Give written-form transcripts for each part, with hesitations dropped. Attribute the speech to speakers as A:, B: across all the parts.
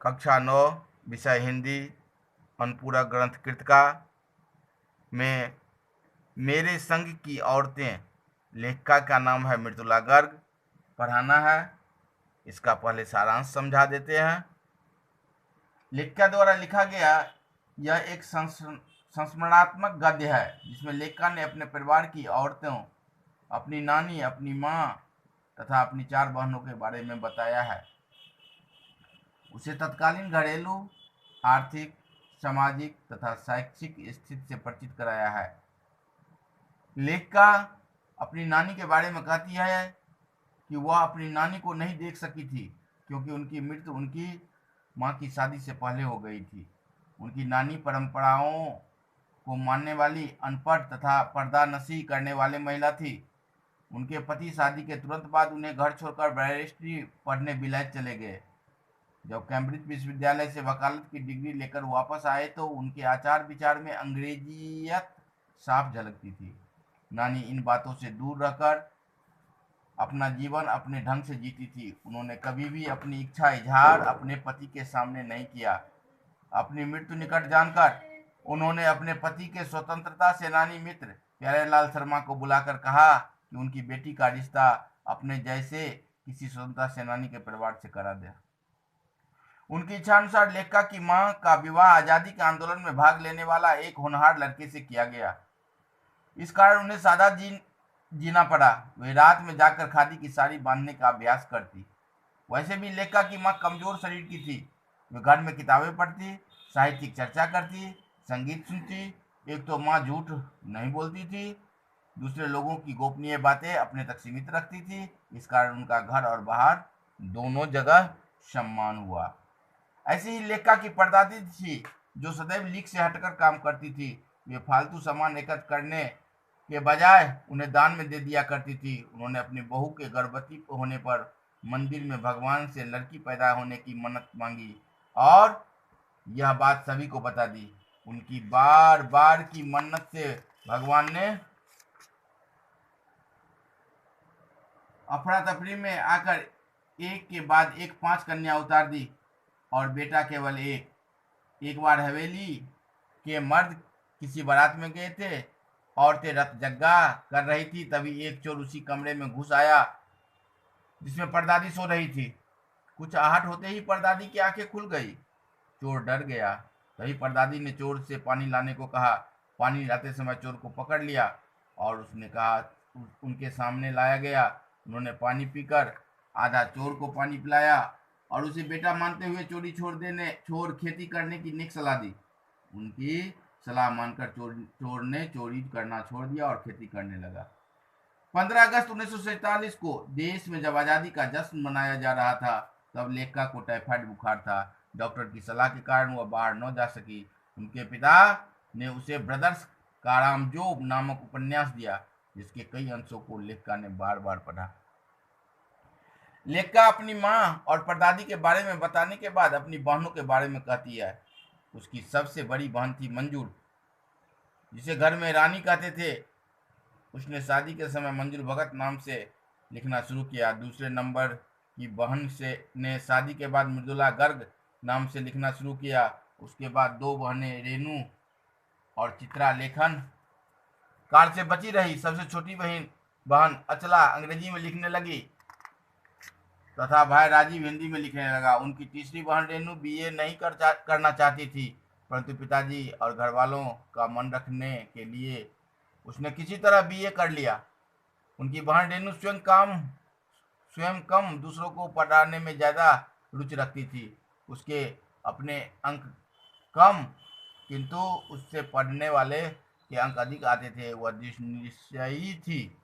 A: कक्षा 9 विषय हिंदी अनुपूरक ग्रंथ कृतिका में मेरे संग की औरतें, लेखिका का नाम है मृदुला गर्ग, पढ़ाना है। इसका पहले सारांश समझा देते हैं। लेखिका द्वारा लिखा गया यह एक संस्मरणात्मक गद्य है जिसमें लेखिका ने अपने परिवार की औरतों, अपनी नानी, अपनी माँ तथा अपनी 4 बहनों के बारे में बताया है। उसे तत्कालीन घरेलू, आर्थिक, सामाजिक तथा शैक्षिक स्थिति से परिचित कराया है। लेखिका अपनी नानी के बारे में कहती है कि वह अपनी नानी को नहीं देख सकी थी क्योंकि उनकी मृत्यु उनकी माँ की शादी से पहले हो गई थी। उनकी नानी परंपराओं को मानने वाली, अनपढ़ तथा पर्दानशी करने वाली महिला थी। उनके पति शादी के तुरंत बाद उन्हें घर छोड़कर बैरिस्ट्री पढ़ने विलायत चले गए। जब कैम्ब्रिज विश्वविद्यालय से वकालत की डिग्री लेकर वापस आए तो उनके आचार विचार में अंग्रेजियत साफ झलकती थी। नानी इन बातों से दूर रहकर अपना जीवन अपने ढंग से जीती थी। उन्होंने कभी भी अपनी इच्छा इजहार अपने पति के सामने नहीं किया। अपनी मृत्यु निकट जानकर उन्होंने अपने पति के स्वतंत्रता सेनानी मित्र प्यारेलाल शर्मा को बुलाकर कहा कि उनकी बेटी का रिश्ता अपने जैसे किसी स्वतंत्रता सेनानी के परिवार से करा दे। उनकी इच्छानुसार लेखिका की मां का विवाह आजादी के आंदोलन में भाग लेने वाला एक होनहार लड़के से किया गया। इस कारण उन्हें सादा जीना पड़ा। वे रात में जाकर खादी की साड़ी बांधने का अभ्यास करती। वैसे भी लेखिका की मां कमजोर शरीर की थी। वे घर में किताबें पढ़ती, साहित्यिक चर्चा करती, संगीत सुनती। एक तो मां झूठ नहीं बोलती थी, दूसरे लोगों की गोपनीय बातें अपने तक सीमित रखती थी। इस कारण उनका घर और बाहर दोनों जगह सम्मान हुआ। ऐसी ही लेखिका की परदादी थी जो सदैव लीक से हटकर काम करती थी। वे फालतू सामान एकत्र करने के बजाय उन्हें दान में दे दिया करती थी। उन्होंने अपनी बहू के गर्भवती होने पर मंदिर में भगवान से लड़की पैदा होने की मन्नत मांगी और यह बात सभी को बता दी। उनकी बार बार की मन्नत से भगवान ने अफरा तफरी में आकर एक के बाद एक 5 कन्या उतार दी और बेटा केवल एक। एक बार हवेली के मर्द किसी बारात में गए थे। औरतें रत जग्गा कर रही थी, तभी एक चोर उसी कमरे में घुस आया जिसमें परदादी सो रही थी। कुछ आहट होते ही परदादी की आंखें खुल गई। चोर डर गया। तभी परदादी ने चोर से पानी लाने को कहा। पानी लाते समय चोर को पकड़ लिया और उसने कहा उनके सामने लाया गया। उन्होंने पानी पीकर आधा चोर को पानी पिलाया और उसे बेटा मानते हुए छोड़ खेती करने की नेक सलाह दी। उनकी सलाह मानकर चोर ने चोरी करना छोड़ दिया और खेती करने लगा। 15 अगस्त 1947 को देश में जब आज़ादी का जश्न मनाया जा रहा था तब लेखिका को टाइफाइड बुखार था। डॉक्टर की सलाह के कारण वह बाहर न जा सकी। उनके पिता ने उसे ब्रदर्स कारामजोब नामक उपन्यास दिया जिसके कई अंशों को लेखिका ने बार बार पढ़ा। लेखिका अपनी माँ और परदादी के बारे में बताने के बाद अपनी बहनों के बारे में कहती है। उसकी सबसे बड़ी बहन थी मंजूर, जिसे घर में रानी कहते थे। उसने शादी के समय मंजूर भगत नाम से लिखना शुरू किया। दूसरे नंबर की बहन ने शादी के बाद मृदुला गर्ग नाम से लिखना शुरू किया। उसके बाद 2 बहनें रेणु और चित्रा लेखन कार्य से बची रही। सबसे छोटी बहन अचला अंग्रेजी में लिखने लगी तथा भाई राजीव हिंदी में लिखने लगा। उनकी तीसरी बहन रेणु बीए नहीं करना चाहती थी, परंतु पिताजी और घर वालों का मन रखने के लिए उसने किसी तरह बीए कर लिया। उनकी बहन रेणु स्वयं कम दूसरों को पढ़ाने में ज़्यादा रुचि रखती थी। उसके अपने अंक कम किंतु उससे पढ़ने वाले के अंक अधिक आते थे। वह निश्चयी थी।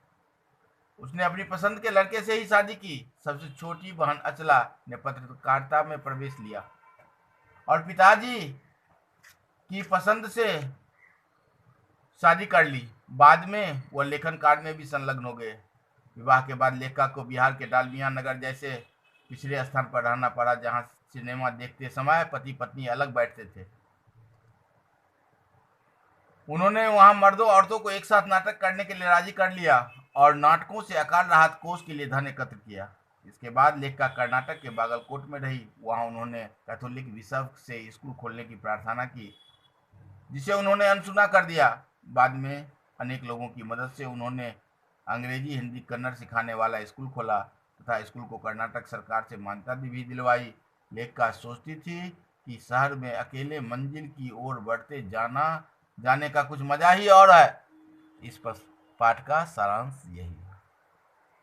A: उसने अपनी पसंद के लड़के से ही शादी की। सबसे छोटी बहन अचला ने पत्रकारिता में प्रवेश लिया और पिताजी की पसंद से शादी कर ली। बाद में वह लेखन कार्य में भी संलग्न हो गए। विवाह के बाद लेखिका को बिहार के डालमिया नगर जैसे पिछड़े स्थान पर रहना पड़ा, जहां सिनेमा देखते समय पति पत्नी अलग बैठते थे। उन्होंने वहां मर्दों औरतों को एक साथ नाटक करने के लिए राजी कर लिया और नाटकों से अकाल राहत कोष के लिए धन एकत्र किया। इसके बाद लेखिका कर्नाटक के बागलकोट में रही। वहां उन्होंने कैथोलिक बिशप से स्कूल खोलने की प्रार्थना की, जिसे उन्होंने अनसुना कर दिया। बाद में अनेक लोगों की मदद से उन्होंने अंग्रेजी, हिंदी, कन्नड़ सिखाने वाला स्कूल खोला तथा स्कूल को कर्नाटक सरकार से मान्यता भी दिलवाई। लेखिका सोचती थी कि शहर में अकेले मंजिल की ओर बढ़ते जाने का कुछ मजा ही और है। इस पर पाठ का सारांश यही है।